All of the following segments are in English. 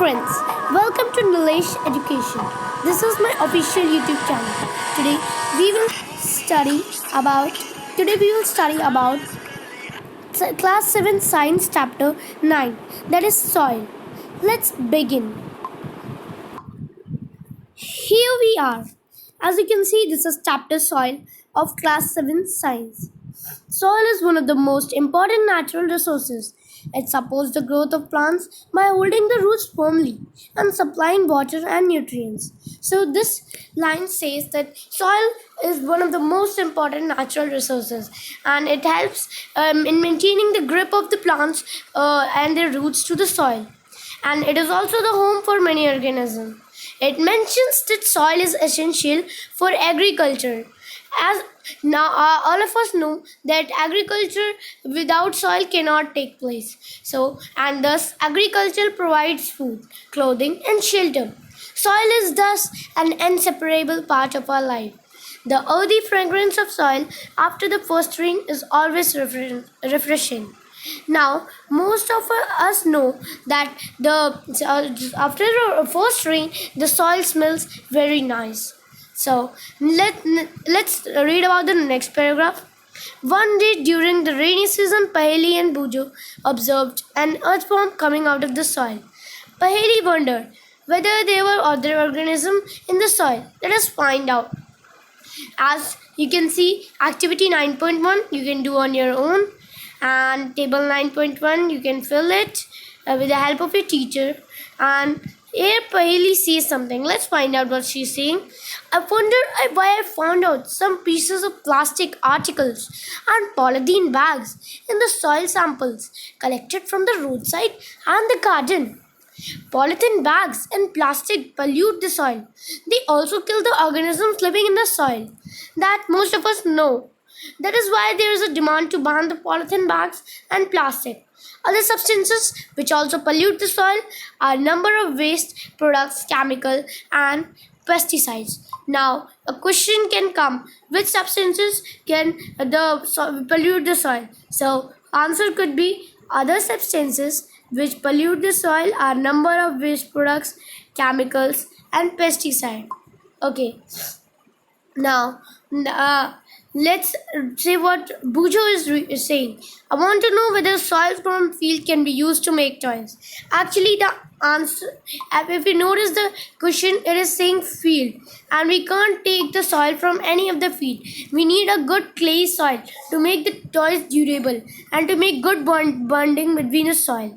friends, welcome to Nilesh Education. This is my official YouTube channel. Today we will study about class 7 science chapter 9, that is soil. Let's begin. Here we are. As you can see, this is chapter soil of class 7 science. Soil is one of the most important natural resources. It supports the growth of plants by holding the roots firmly and supplying water and nutrients. So, this line says that soil is one of the most important natural resources, and it helps in maintaining the grip of the plants and their roots to the soil. And it is also the home for many organisms. It mentions that soil is essential for agriculture. As now, all of us know that agriculture without soil cannot take place. So, and thus, agriculture provides food, clothing, and shelter. Soil is thus an inseparable part of our life. The earthy fragrance of soil after the first rain is always refreshing. Now, most of us know that after the first rain, the soil smells very nice. So let's read about the next paragraph. One day during the rainy season, Paheli and Bujo observed an earthworm coming out of the soil. Paheli wondered whether there were other organisms in the soil. Let us find out. As you can see, activity 9.1 you can do on your own, and table 9.1 you can fill it with the help of your teacher. And here Paheli says something. Let's find out what she's saying. I wonder why I found out some pieces of plastic articles and polythene bags in the soil samples collected from the roadside and the garden. Polythene bags and plastic pollute the soil. They also kill the organisms living in the soil. That most of us know. That is why there is a demand to ban the polythene bags and plastic. Other substances which also pollute the soil are number of waste products, chemical and pesticides. Now, a question can come: which substances can pollute the soil? So, answer could be other substances which pollute the soil are number of waste products, chemicals, and pesticide. Okay. Now, let's say what Bujo is saying. I want to know whether soil from field can be used to make toys. Actually, the answer, if you notice the question, it is saying field, and we can't take the soil from any of the field. We need a good clay soil to make the toys durable and to make good bonding between the soil.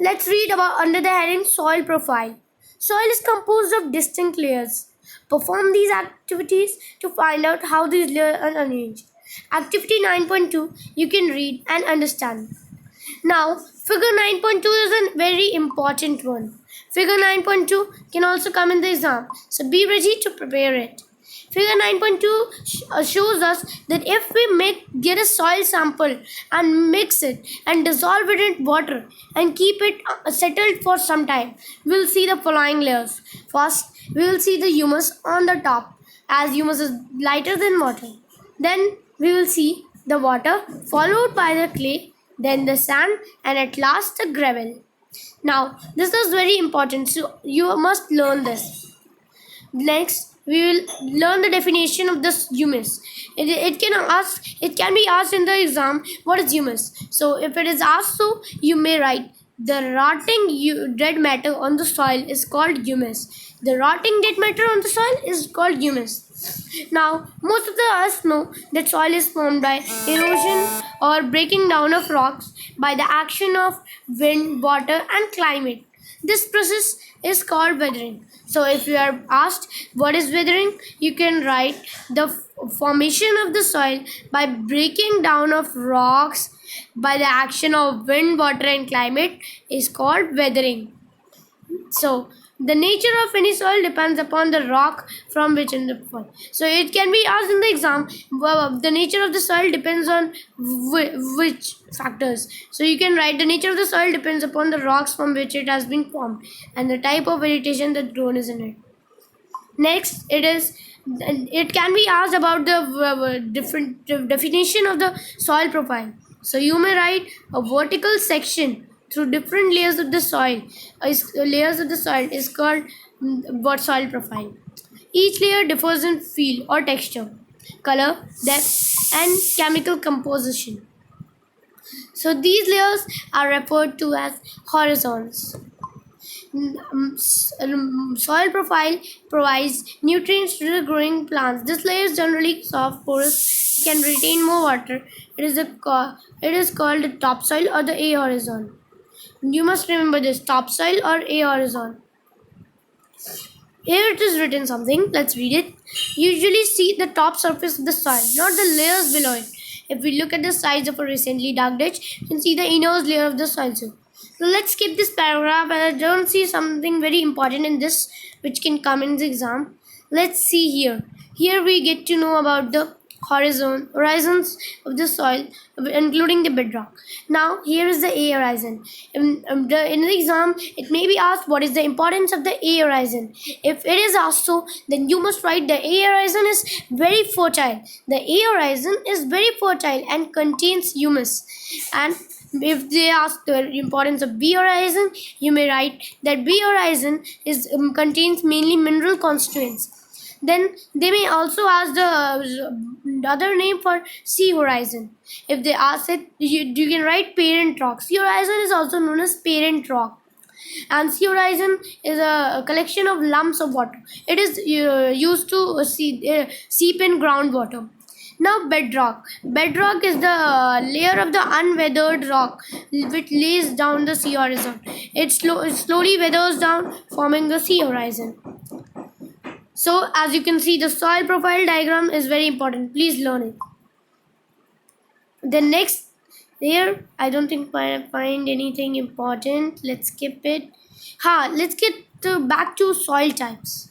Let's read about under the heading soil profile. Soil is composed of distinct layers. Perform these activities to find out how these layers are arranged. Activity 9.2 you can read and understand. Now, figure 9.2 is a very important one. Figure 9.2 can also come in the exam, so be ready to prepare it. Figure 9.2 shows us that if we get a soil sample and mix it and dissolve it in water and keep it settled for some time, we will see the following layers. First, we will see the humus on the top, as humus is lighter than water. Then we will see the water followed by the clay, then the sand, and at last the gravel. Now, this is very important, so you must learn this. Next, we will learn the definition of this humus. It can be asked in the exam, what is humus? So if it is asked, so you may write the rotting dead matter on the soil is called humus. The rotting dead matter on the soil is called humus. Now, most of us know that soil is formed by erosion or breaking down of rocks by the action of wind, water, and climate. This process is called weathering. So, if you are asked what is weathering, you can write the formation of the soil by breaking down of rocks by the action of wind, water, and climate is called weathering. So, the nature of any soil depends upon the rock from which it falls. So, it can be asked in the exam. The nature of the soil depends on which factors. So, you can write the nature of the soil depends upon the rocks from which it has been formed and the type of vegetation that grown is in it. Next, it can be asked about the different definition of the soil profile. So, you may write a vertical section through different layers of the soil. Layers of the soil is called what soil profile. Each layer differs in feel or texture, color, depth, and chemical composition. So these layers are referred to as horizons. Soil profile provides nutrients to the growing plants. This layer is generally soft, porous, can retain more water. It is called the topsoil or the A horizon. You must remember this, topsoil or A horizon. Here it is written something. Let's read it. Usually see the top surface of the soil, not the layers below it. If we look at the sides of a recently dug ditch, you can see the innermost layer of the soil. So let's skip this paragraph. I don't see something very important in this which can come in the exam. Let's see here. Here we get to know about the horizons of the soil, including the bedrock. Now here is the A horizon. In the exam, it may be asked what is the importance of the A horizon. If it is asked so, then you must write the A horizon is very fertile. The A horizon is very fertile and contains humus. And if they ask the importance of B horizon, you may write that B horizon contains mainly mineral constituents. Then they may also ask the other name for C horizon. If they ask it, you can write parent rock. C horizon is also known as parent rock. And sea horizon is a collection of lumps of water. It is used to seep in groundwater. Now bedrock. Bedrock is the layer of the unweathered rock which lays down the sea horizon. It slowly weathers down, forming the sea horizon. So as you can see, the soil profile diagram is very important. Please learn it. The next here, I don't think I find anything important. Let's skip it. Let's get back to soil types.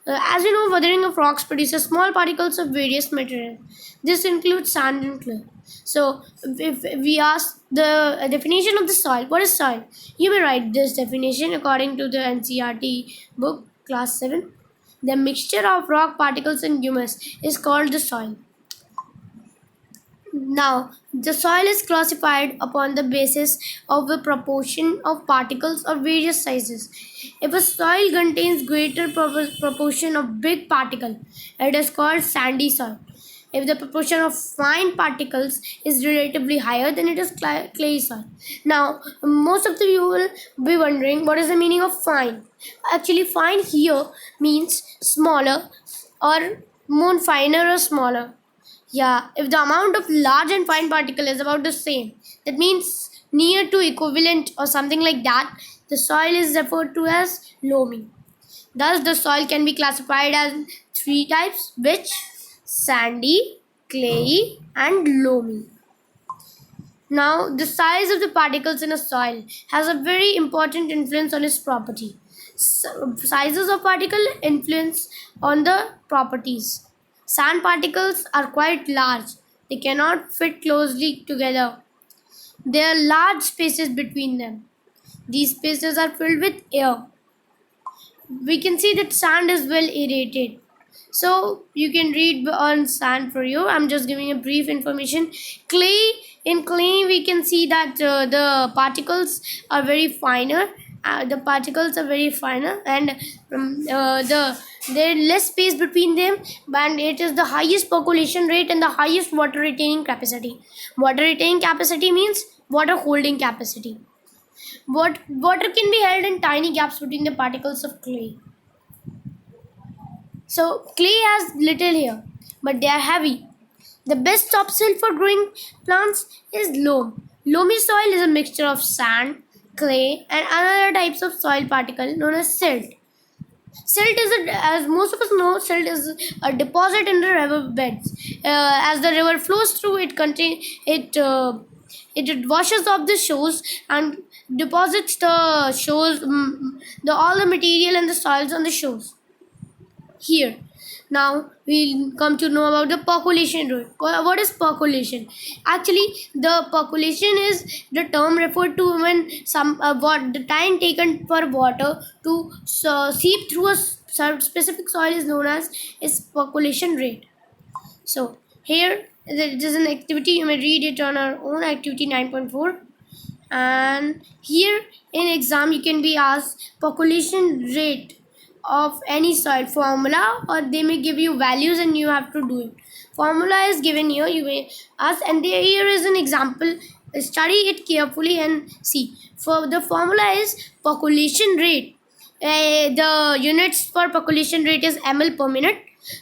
As you know, weathering of rocks produces small particles of various material. This includes sand and clay. So, if we ask the definition of the soil, what is soil? You may write this definition according to the NCERT book, class 7. The mixture of rock particles and humus is called the soil. Now, the soil is classified upon the basis of the proportion of particles of various sizes. If a soil contains greater proportion of big particle, it is called sandy soil. If the proportion of fine particles is relatively higher, then it is clay soil. Now, most of you will be wondering what is the meaning of fine. Actually, fine here means smaller or more finer or smaller. Yeah, if the amount of large and fine particle is about the same, that means near to equivalent or something like that, the soil is referred to as loamy. Thus, the soil can be classified as three types, which sandy, clayey, and loamy. Now, the size of the particles in a soil has a very important influence on its property. Sizes of particle influence on the properties. Sand particles are quite large. They cannot fit closely together. There are large spaces between them. These spaces are filled with air. We can see that sand is well aerated. So you can read on sand for you. I'm just giving a brief information. In clay, we can see that the particles are very finer. And there is less space between them, and it is the highest percolation rate and the highest water retaining capacity. Water retaining capacity means water holding capacity. Water can be held in tiny gaps between the particles of clay. So clay has little here, but they are heavy. The best topsoil for growing plants is loam. Loamy soil is a mixture of sand, clay, and other types of soil particle known as silt. Silt is, as most of us know, silt is a deposit in the river beds. As the river flows through, it washes off the shores and deposits the shores, all the material and the soils on the shores. Here, now we'll come to know about the percolation rate. What is percolation? Actually, the percolation is the term referred to when the time taken for water to seep through a specific soil is known as its percolation rate. So here it is an activity. You may read it on our own, activity 9.4. And here in exam you can be asked population rate of any soil formula, or they may give you values and you have to do it. Formula is given here, you may ask, and here is an example. Study it carefully and see. For the formula is population rate. The units for population rate is ml per minute.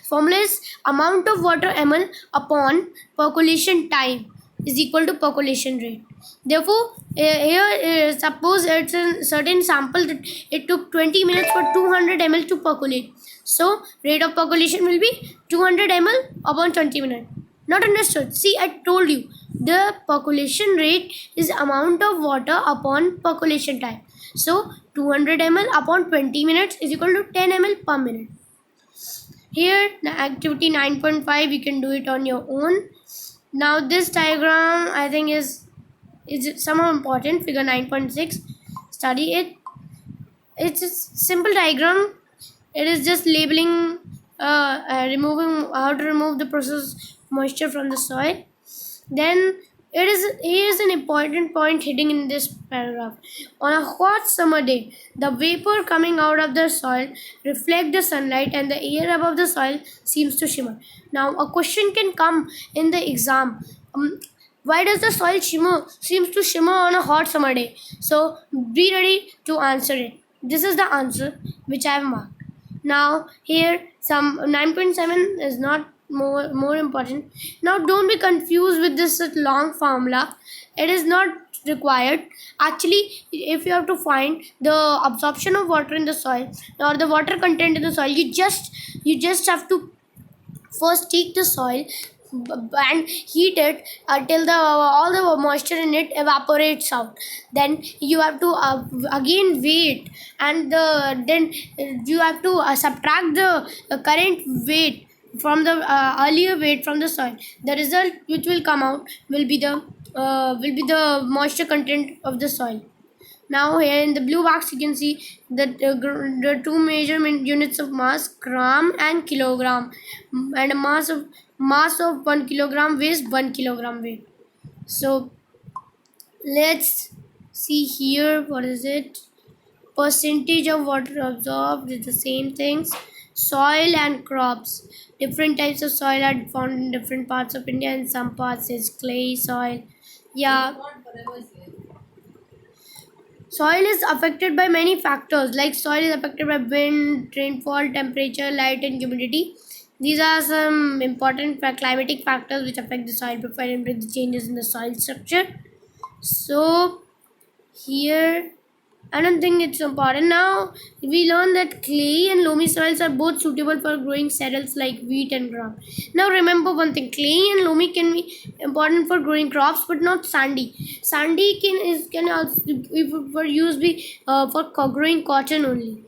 Formula is amount of water ml upon population time is equal to population rate. Therefore, here suppose it's a certain sample that it took 20 minutes for 200 ml to percolate. So rate of percolation will be 200 ml upon 20 minutes. Not understood. See, I told you the percolation rate is amount of water upon percolation time. So 200 ml upon 20 minutes is equal to 10 ml per minute. Here the activity 9.5 you can do it on your own. Now this diagram I think is somehow important. Figure 9.6, study it. It's a simple diagram. It is just labeling removing how to remove the process moisture from the soil. Then here is an important point hidden in this paragraph. On a hot summer day, the vapor coming out of the soil reflect the sunlight and the air above the soil seems to shimmer. Now a question can come in the exam. Why does the soil seems to shimmer on a hot summer day? So be ready to answer it. This is the answer which I have marked. Now here some 9.7 is not more important. Now don't be confused with this long formula. It is not required. Actually, if you have to find the absorption of water in the soil or the water content in the soil, you just have to first take the soil and heat it until the all the moisture in it evaporates out. Then you have to again wait, and then you have to subtract the current weight from the earlier weight from the soil. The result which will come out will be the moisture content of the soil. Now here in the blue box you can see that the two measurement units of mass, gram and kilogram, and a mass of 1 kilogram weighs 1 kilogram weight. So let's see here, what is it? Percentage of water absorbed is the same things. Soil and crops. Different types of soil are found in different parts of India. In some parts is clay soil. Yeah. Soil is affected by many factors, like soil is affected by wind, rainfall, temperature, light, and humidity. These are some important climatic factors which affect the soil profile and bring the changes in the soil structure. So here I don't think it's important. Now we learn that clay and loamy soils are both suitable for growing cereals like wheat and gram. Now remember one thing: clay and loamy can be important for growing crops, but not sandy. Sandy can also for use be for growing cotton only.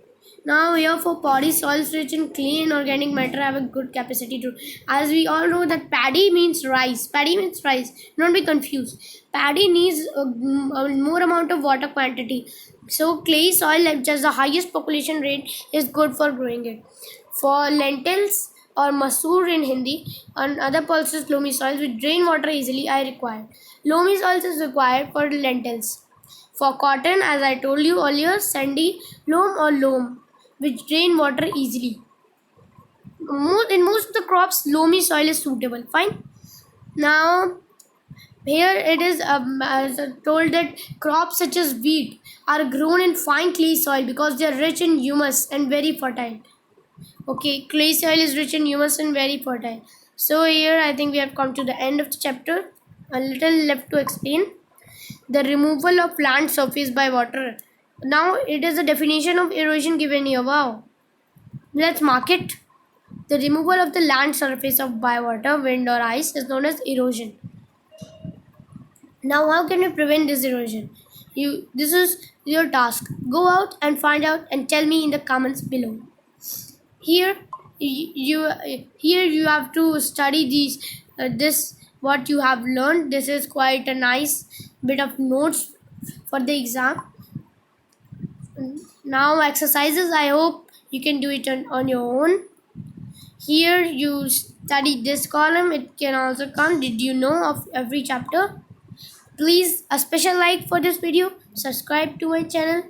Now here for paddy, soils rich in clay and organic matter have a good capacity to. As we all know that paddy means rice. Paddy means rice. Don't be confused. Paddy needs more amount of water quantity. So clay soil, which has the highest population rate, is good for growing it. For lentils or masoor in Hindi and other pulses, loamy soils which drain water easily are required. Loamy soils is required for lentils. For cotton, as I told you earlier, sandy loam or loam which drain water easily. In most of the crops, loamy soil is suitable. Fine. Now here it is told that crops such as wheat are grown in fine clay soil because they are rich in humus and very fertile. Okay, clay soil is rich in humus and very fertile. So here I think we have come to the end of the chapter. A little left to explain. The removal of land surface by water. Now it is a definition of erosion given here. Wow. Let's mark it. The removal of the land surface by water, wind or ice is known as erosion. Now how can we prevent this erosion? This is your task. Go out and find out and tell me in the comments below. Here you have to study this what you have learned. This is quite a nice bit of notes for the exam. Now exercises, I hope you can do it on your own. Here you study this column. It can also come. Did you know of every chapter? Please a special like for this video, subscribe to my channel